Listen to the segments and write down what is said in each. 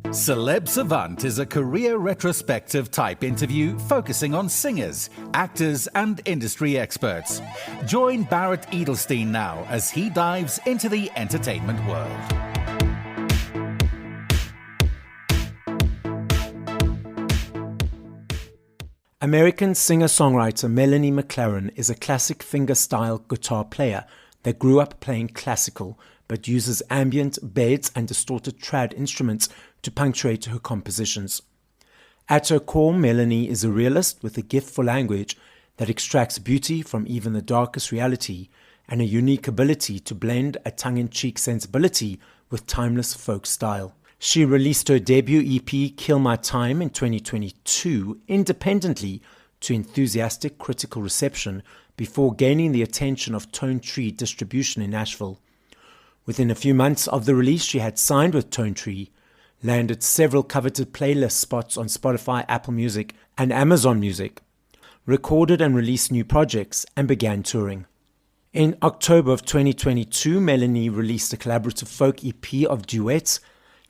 Celeb Savant is a career retrospective type interview focusing on singers, actors, and industry experts. Join Barrett Edelstein now as he dives into the entertainment world. American singer-songwriter Melanie MacLaren is a classic fingerstyle guitar player that grew up playing classical but uses ambient, beds and distorted trad instruments to punctuate her compositions. At her core, Melanie is a realist with a gift for language that extracts beauty from even the darkest reality and a unique ability to blend a tongue-in-cheek sensibility with timeless folk style. She released her debut EP, Kill My Time, in 2022 independently to enthusiastic critical reception before gaining the attention of Tone Tree Distribution in Nashville. Within a few months of the release, she had signed with Tone Tree, landed several coveted playlist spots on Spotify, Apple Music, and Amazon Music, recorded and released new projects, and began touring. In October of 2022, Melanie released a collaborative folk EP of duets,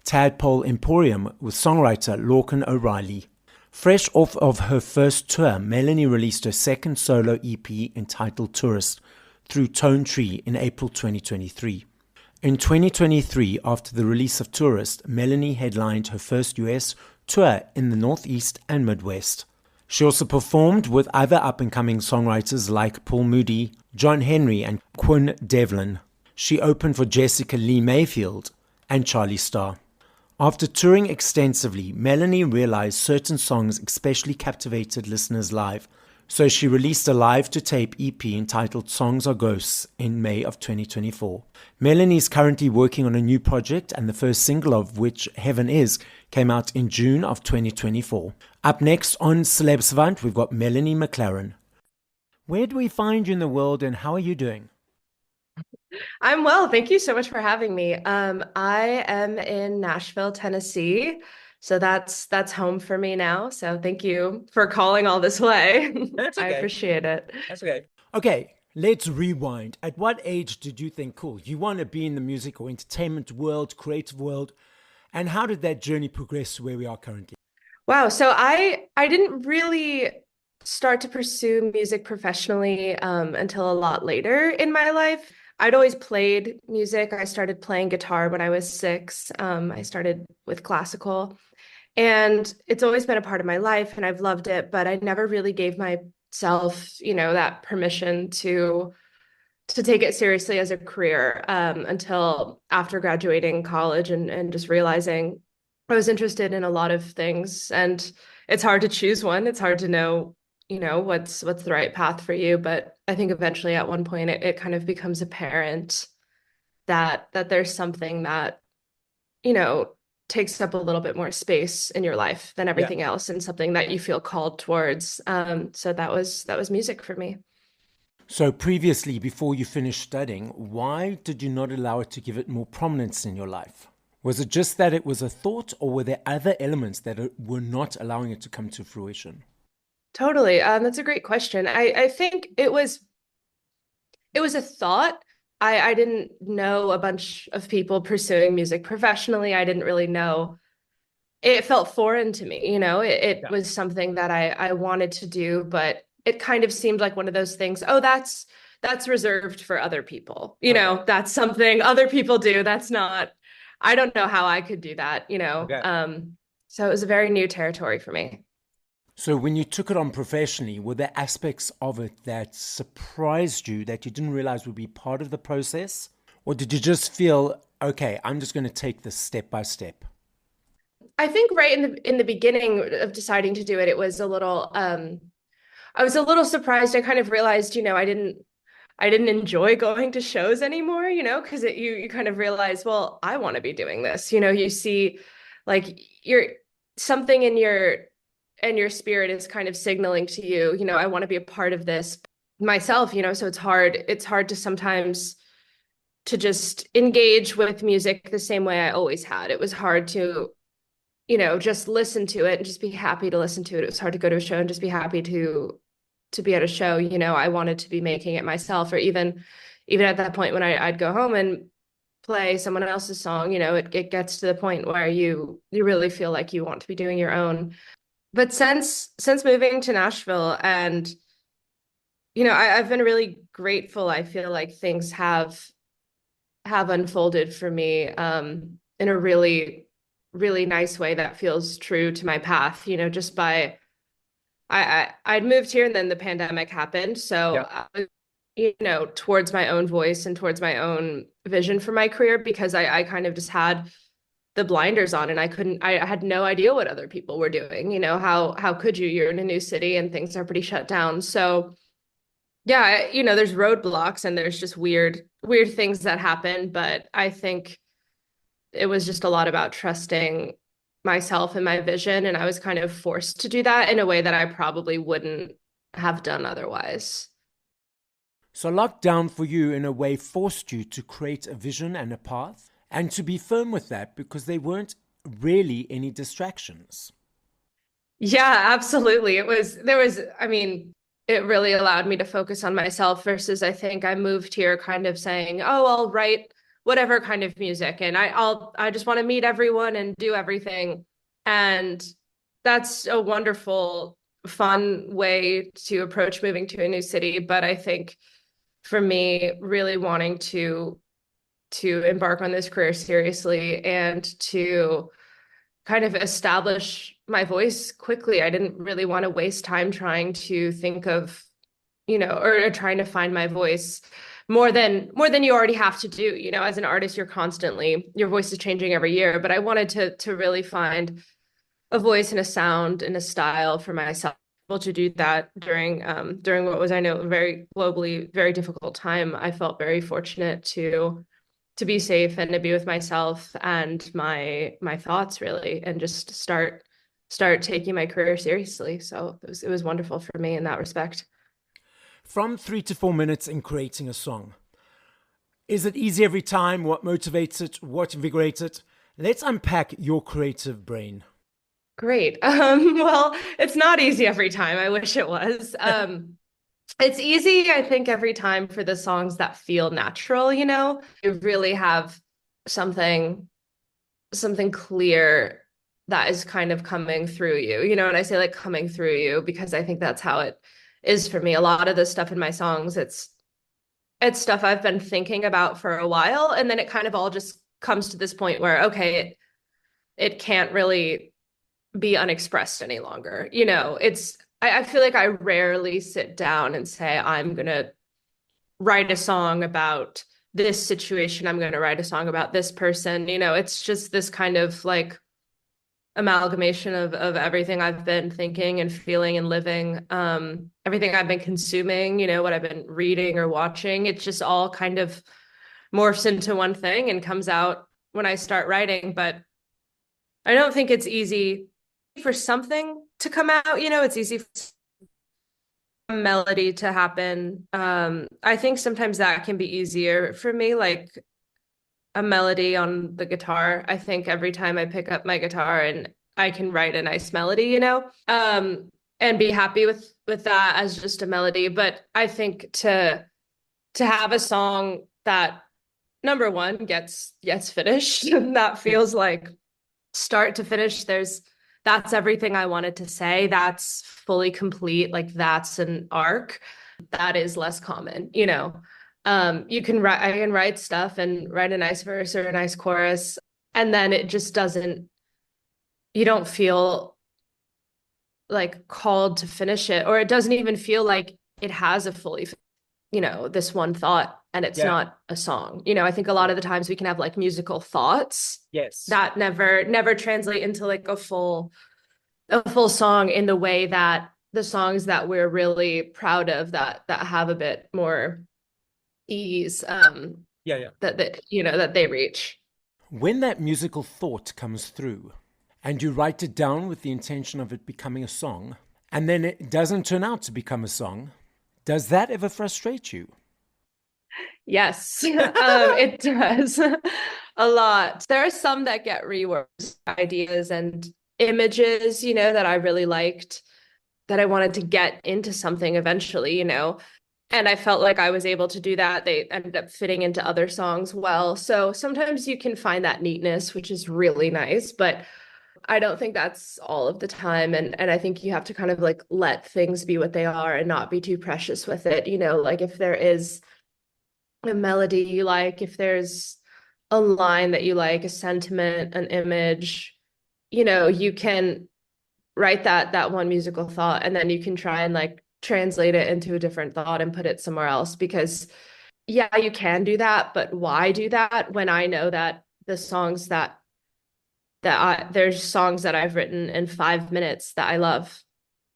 Tadpole Emporium, with songwriter Lorcan O'Reilly. Fresh off of her first tour, Melanie released her second solo EP entitled Tourist through Tone Tree in April 2023. In 2023, after the release of Tourist, Melanie headlined her first US tour in the Northeast and Midwest. She also performed with other up-and-coming songwriters like Paul Moody, John Henry, and Quinn Devlin. She opened for Jessica Lee Mayfield and Charlie Starr. After touring extensively, Melanie realized certain songs especially captivated listeners live, so she released a live-to-tape EP entitled Songs Are Ghosts in May of 2024. Melanie is currently working on a new project, and the first single of which, Heaven Is, came out in June of 2024. Up next on Celeb Savant, we've got Melanie MacLaren. Where do we find you in the world, and how are you doing? I'm well. Thank you so much for having me. I am in Nashville, Tennessee. So that's home for me now. So thank you for calling all this way. That's okay. I appreciate it. That's okay. Okay, let's rewind. At what age did you think, cool, you want to be in the music or entertainment world, creative world? And how did that journey progress to where we are currently? Wow. So I didn't really start to pursue music professionally until a lot later in my life. I'd always played music. I started playing guitar when I was 6. I started with classical. And it's always been a part of my life and I've loved it, but I never really gave myself, that permission to take it seriously as a career until after graduating college and just realizing I was interested in a lot of things. And it's hard to choose one. It's hard to know, what's the right path for you. But I think eventually at one point it kind of becomes apparent that there's something that, takes up a little bit more space in your life than everything else, and something that you feel called towards. So that was music for me. So previously, before you finished studying, why did you not allow it to give it more prominence in your life? Was it just that it was a thought, or were there other elements that were not allowing it to come to fruition? Totally. That's a great question. I think it was a thought. I didn't know a bunch of people pursuing music professionally. I didn't really know. It felt foreign to me, it was something that I wanted to do, but it kind of seemed like one of those things, that's reserved for other people. That's something other people do. That's not, I don't know how I could do that, So it was a very new territory for me. So when you took it on professionally, were there aspects of it that surprised you that you didn't realize would be part of the process? Or did you just feel, okay, I'm just going to take this step by step? I think right in the beginning of deciding to do it, it was a little, I was a little surprised. I kind of realized, I didn't enjoy going to shows anymore, because you kind of realize, well, I want to be doing this. You see like something in your spirit is kind of signaling to you, I want to be a part of this myself, so it's hard to sometimes to just engage with music the same way I always had. It was hard to, just listen to it and just be happy to listen to it. It was hard to go to a show and just be happy to be at a show. I wanted to be making it myself, or even at that point when I'd go home and play someone else's song, it gets to the point where you really feel like you want to be doing your own. But since moving to Nashville, and I've been really grateful. I feel like things have unfolded for me in a really, really nice way that feels true to my path, just by I'd moved here and then the pandemic happened. So, towards my own voice and towards my own vision for my career, because I kind of just had the blinders on and I had no idea what other people were doing. How could you? You're in a new city and things are pretty shut down. So yeah, there's roadblocks and there's just weird things that happen. But I think it was just a lot about trusting myself and my vision. And I was kind of forced to do that in a way that I probably wouldn't have done otherwise. So lockdown for you, in a way, forced you to create a vision and a path and to be firm with that because there weren't really any distractions. Yeah, absolutely. It really allowed me to focus on myself versus I think I moved here kind of saying, oh, I'll write whatever kind of music and I just want to meet everyone and do everything. And that's a wonderful, fun way to approach moving to a new city. But I think for me, really wanting to embark on this career seriously and to kind of establish my voice quickly. I didn't really want to waste time trying to think of, or trying to find my voice more than you already have to do. As an artist, your voice is changing every year, but I wanted to really find a voice and a sound and a style for myself. Able to do that during what was, I know, a very globally very difficult time. I felt very fortunate to be safe and to be with myself and my thoughts, really, and just start taking my career seriously. So it was wonderful for me in that respect. From 3 to 4 minutes in creating a song, is it easy every time? What motivates it? What invigorates it? Let's unpack your creative brain. Great. Well, it's not easy every time. I wish it was. It's easy, I think, every time for the songs that feel natural, You really have something clear that is kind of coming through you, and I say like coming through you because I think that's how it is for me. A lot of the stuff in my songs, it's stuff I've been thinking about for a while, and then it kind of all just comes to this point where, okay, it can't really be unexpressed any longer. I feel like I rarely sit down and say, I'm going to write a song about this situation. I'm going to write a song about this person. It's just this kind of like amalgamation of everything I've been thinking and feeling and living, everything I've been consuming, what I've been reading or watching. It just all kind of morphs into one thing and comes out when I start writing. But I don't think it's easy for something to come out, it's easy for a melody to happen. I think sometimes that can be easier for me, like a melody on the guitar. I think every time I pick up my guitar and I can write a nice melody, and be happy with that as just a melody. But I think to have a song that number one gets finished, that feels like start to finish, that's everything I wanted to say. That's fully complete. Like that's an arc. That is less common, I can write stuff and write a nice verse or a nice chorus. And then it just you don't feel like called to finish it, or it doesn't even feel like it has a fully, this one thought and it's not a song. I think a lot of the times we can have like musical thoughts that never translate into like a full song in the way that the songs that we're really proud of that have a bit more ease that they reach. When that musical thought comes through and you write it down with the intention of it becoming a song, and then it doesn't turn out to become a song, does that ever frustrate you? Yes, it does a lot. There are some that get reworked, ideas and images, that I really liked, that I wanted to get into something eventually, And I felt like I was able to do that. They ended up fitting into other songs well. So sometimes you can find that neatness, which is really nice, but I don't think that's all of the time. And I think you have to kind of like let things be what they are and not be too precious with it. You know, like if there is a melody you like, if there's a line that you like, a sentiment, an image, you know, you can write that one musical thought, and then you can try and like translate it into a different thought and put it somewhere else. Because yeah, you can do that, but why do that when I know that the songs there's songs that I've written in 5 minutes that I love.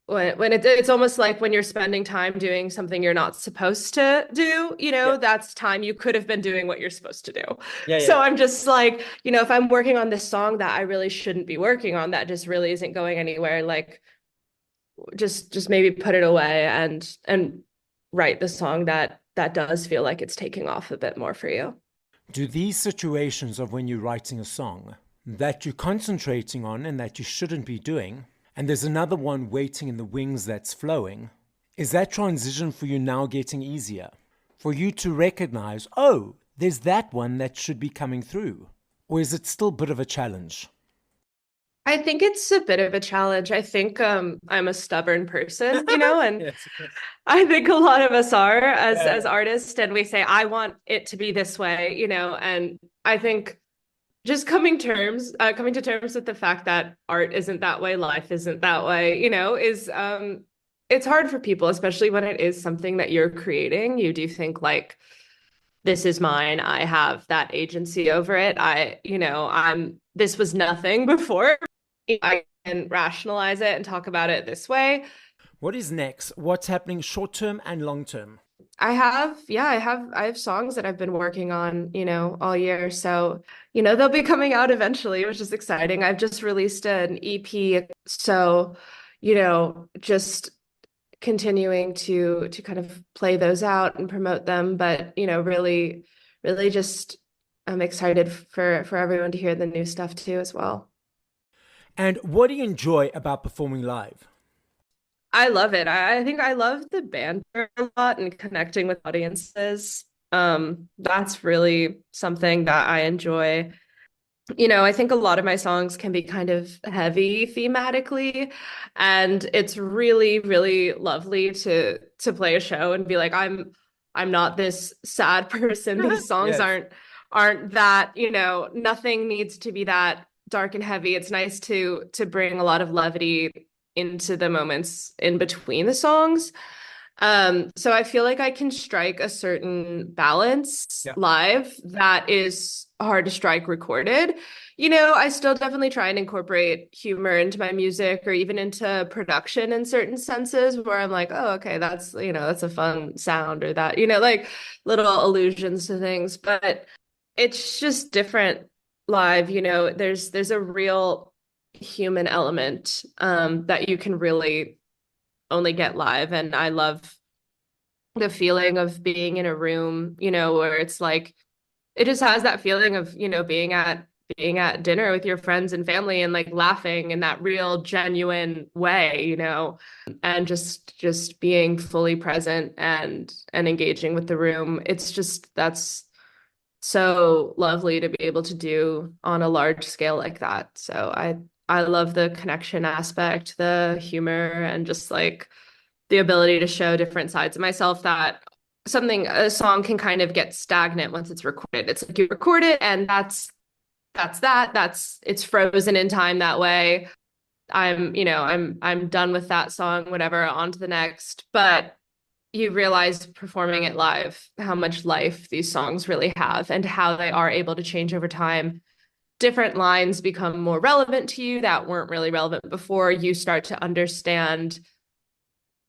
When it's almost like when you're spending time doing something you're not supposed to do, you know, Yeah. that's time you could have been doing what you're supposed to do. Yeah, So yeah. I'm just like, you know, if I'm working on this song that I really shouldn't be working on, that just really isn't going anywhere, like just maybe put it away and write the song that does feel like it's taking off a bit more for you. Do these situations of when you're writing a song that you're concentrating on and that you shouldn't be doing, and there's another one waiting in the wings that's flowing, is that transition for you now getting easier? For you to recognize, oh, there's that one that should be coming through? Or is it still a bit of a challenge? I think it's a bit of a challenge. I think I'm a stubborn person, you know, and Yes. I think a lot of us are as Yeah. artists, and we say, I want it to be this way, you know, and I think just coming to terms with the fact that art isn't that way, life isn't that way, you know, is it's hard for people, especially when it is something that you're creating. You do think like, this is mine. I have that agency over it. This was nothing before. I can rationalize it and talk about it this way. What is next? What's happening short term and long term? I have songs that I've been working on, you know, all year. So, you know, they'll be coming out eventually, which is exciting. I've just released an EP. So, you know, just continuing to kind of play those out and promote them. But, you know, really just I'm excited for everyone to hear the new stuff too as well. And what do you enjoy about performing live? I love it. I think I love the banter a lot and connecting with audiences. That's really something that I enjoy. You know, I think a lot of my songs can be kind of heavy thematically, and it's really lovely to play a show and be like, I'm not this sad person. These songs Yes. aren't that, you know, nothing needs to be that dark and heavy. It's nice to bring a lot of levity into the moments in between the songs. So I feel like I can strike a certain balance Yeah. live that is hard to strike recorded. You know, I still definitely try and incorporate humor into my music or even into production in certain senses where I'm like, oh, okay, that's, you know, that's a fun sound or that, you know, like little allusions to things. But it's just different live, you know, there's a real human element that you can really only get live. And I love the feeling of being in a room, you know, where it's like it just has that feeling of, you know, being at dinner with your friends and family and like laughing in that real genuine way, you know, and just being fully present and engaging with the room. It's just that's so lovely to be able to do on a large scale like that. So I love the connection aspect, the humor, and just like the ability to show different sides of myself that a song can kind of get stagnant once it's recorded. It's like you record it and that's it's frozen in time that way. I'm done with that song, whatever, on to the next. But you realize performing it live how much life these songs really have and how they are able to change over time. Different lines become more relevant to you that weren't really relevant before. You start to understand,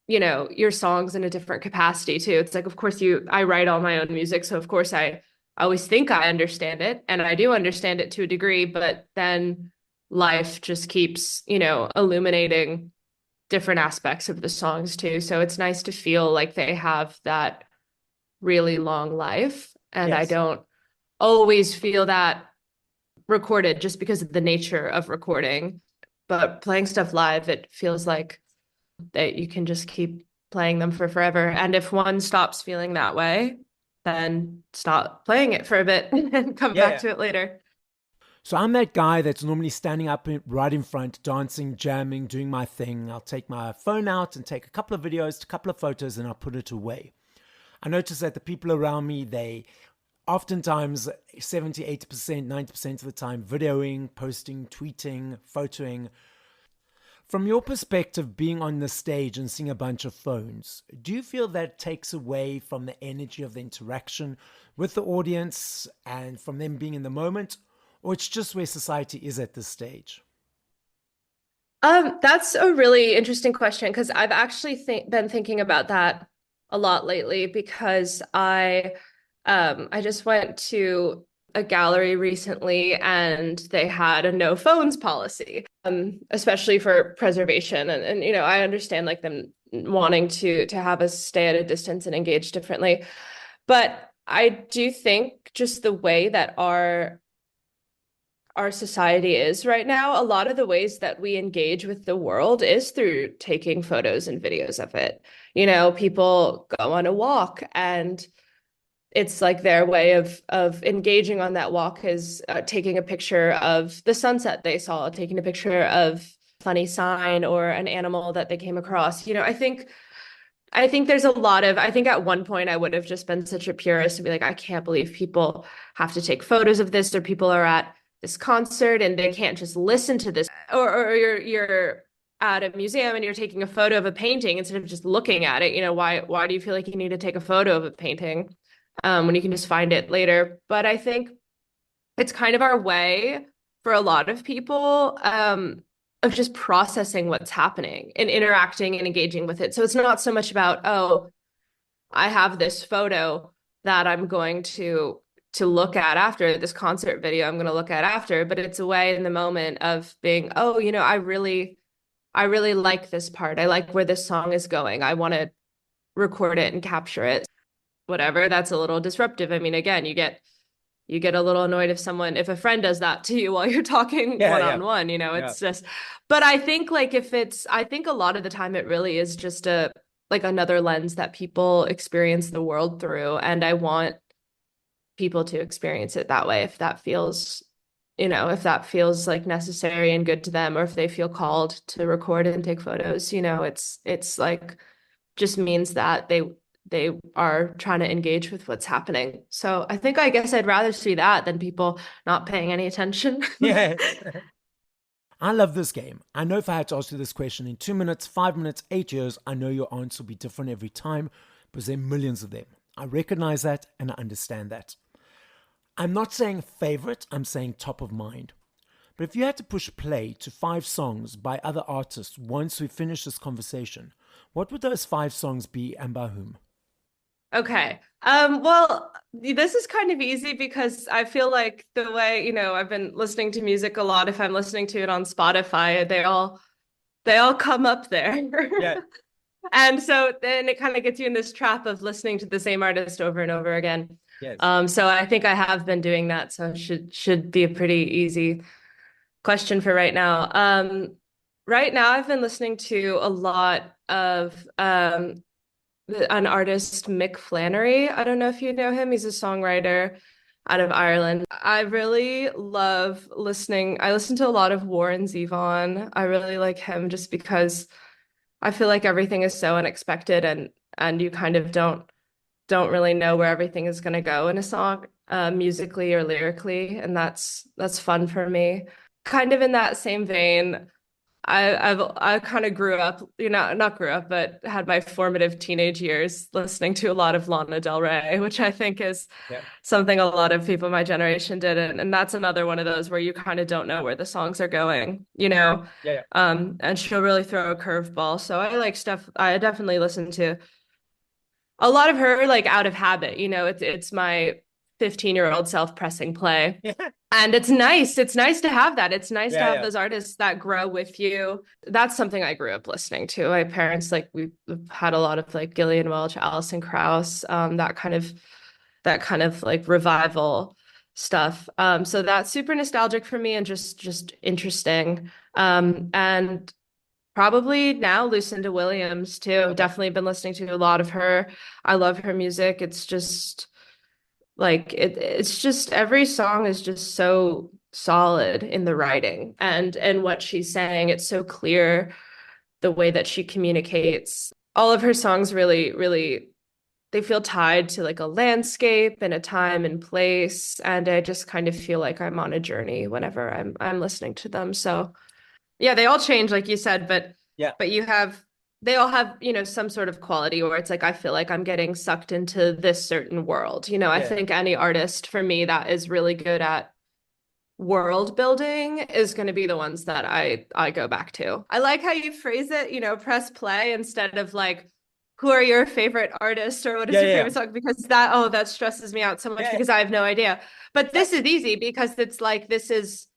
you know, your songs in a different capacity too. It's like, of course, I write all my own music, so of course I always think I understand it, and I do understand it to a degree, but then life just keeps, you know, illuminating different aspects of the songs too. So it's nice to feel like they have that really long life. And I Yes. don't always feel that recorded just because of the nature of recording. But playing stuff live, it feels like that you can just keep playing them for forever. And if one stops feeling that way, then stop playing it for a bit and come back Yeah. to it later. So I'm that guy that's normally standing up right in front, dancing, jamming, doing my thing. I'll take my phone out and take a couple of videos, a couple of photos, and I'll put it away. I notice that the people around me, they oftentimes 70, 80%, 90% of the time videoing, posting, tweeting, photoing. From your perspective, being on the stage and seeing a bunch of phones, do you feel that takes away from the energy of the interaction with the audience and from them being in the moment? Or it's just where society is at this stage? That's a really interesting question because I've actually been thinking about that a lot lately because I just went to a gallery recently and they had a no phones policy, especially for preservation. And you know, I understand like them wanting to have us stay at a distance and engage differently. But I do think just the way that our society is right now, a lot of the ways that we engage with the world is through taking photos and videos of it. You know, people go on a walk and it's like their way of engaging on that walk is taking a picture of the sunset they saw, taking a picture of a funny sign or an animal that they came across. You know, I think there's a lot of, I think at one point I would have just been such a purist to be like, I can't believe people have to take photos of this, or people are at this concert and they can't just listen to this, or you're at a museum and you're taking a photo of a painting instead of just looking at it. You know, why do you feel like you need to take a photo of a painting when you can just find it later? But I think it's kind of our way for a lot of people of just processing what's happening and interacting and engaging with it. So it's not so much about, oh, I have this photo that I'm going to look at after this concert video I'm going to look at after, but it's a way in the moment of being, oh, you know, I really like this part. I like where this song is going. I want to record it and capture it. Whatever, that's a little disruptive. I mean, again, you get a little annoyed if a friend does that to you while you're talking one-on-one, you know, it's just, but I think like I think a lot of the time it really is just like another lens that people experience the world through. And I want people to experience it that way if that feels, you know, if that feels like necessary and good to them, or if they feel called to record and take photos. You know, it's like just means that they are trying to engage with what's happening. So I guess I'd rather see that than people not paying any attention. Yeah. I love this game. I know if I had to ask you this question in 2 minutes, 5 minutes, 8 years, I know your answer will be different every time because there are millions of them. I recognize that and I understand that. I'm not saying favorite, I'm saying top of mind. But if you had to push play to 5 songs by other artists once we finish this conversation, what would those 5 songs be and by whom? Okay. Well, this is kind of easy because I feel like the way, you know, I've been listening to music a lot. If I'm listening to it on Spotify, they all come up there. Yeah. And so then it kind of gets you in this trap of listening to the same artist over and over again. Yes. So I think I have been doing that. So it should be a pretty easy question for right now. Right now I've been listening to a lot of an artist, Mick Flannery. I don't know if you know him. He's a songwriter out of Ireland. I really love listening. I listen to a lot of Warren Zevon. I really like him just because I feel like everything is so unexpected and you kind of don't really know where everything is going to go in a song, musically or lyrically, and that's fun for me. Kind of in that same vein, I kind of grew up, you know, not grew up, but had my formative teenage years listening to a lot of Lana Del Rey, which I think is something a lot of people my generation did. And that's another one of those where you kind of don't know where the songs are going, you know? And she'll really throw a curveball. So I like stuff. I definitely listen to a lot of her, like out of habit, you know, it's my 15-year-old self-pressing play. And it's nice. It's nice to have that. It's nice to have those artists that grow with you. That's something I grew up listening to. My parents, like, we've had a lot of like Gillian Welch, Alison Krauss, that kind of like revival stuff. So that's super nostalgic for me and just interesting. And probably now Lucinda Williams too. Definitely been listening to a lot of her. I love her music. It's just like it's just every song is just so solid in the writing and what she's saying. It's so clear the way that she communicates. All of her songs really they feel tied to like a landscape and a time and place, and I just kind of feel like I'm on a journey whenever I'm listening to them. So yeah, they all change like you said, but Yeah. they all have, some sort of quality where it's like I feel like I'm getting sucked into this certain world. I Yeah. think any artist for me that is really good at world building is going to be the ones that I go back to. I like how you phrase it, press play instead of like, who are your favorite artists or what is your favorite song? Because that stresses me out so much because I have no idea. But this is easy because it's like this is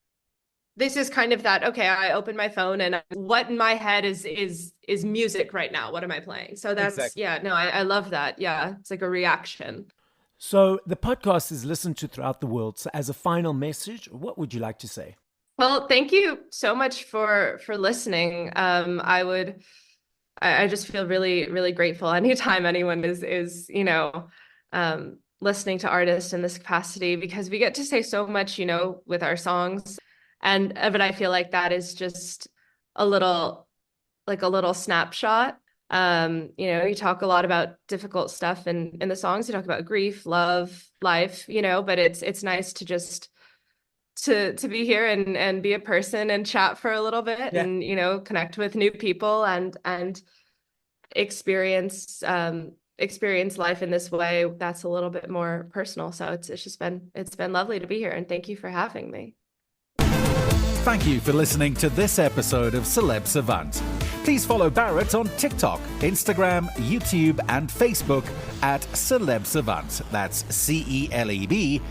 kind of that, okay, I open my phone and what in my head is music right now. What am I playing? So that's Exactly. yeah, no, I love that. Yeah, it's like a reaction. So the podcast is listened to throughout the world. So as a final message, what would you like to say? Well, thank you so much for listening. I just feel really grateful anytime anyone is listening to artists in this capacity because we get to say so much, with our songs. And but I feel like that is just a little snapshot. You talk a lot about difficult stuff in the songs. You talk about grief, love, life, but it's nice to just to be here and be a person and chat for a little bit and connect with new people and experience life in this way that's a little bit more personal. So it's been lovely to be here, and thank you for having me. Thank you for listening to this episode of Celeb Savant. Please follow Barrett on TikTok, Instagram, YouTube, and Facebook at Celeb Savant. That's CelebSavant.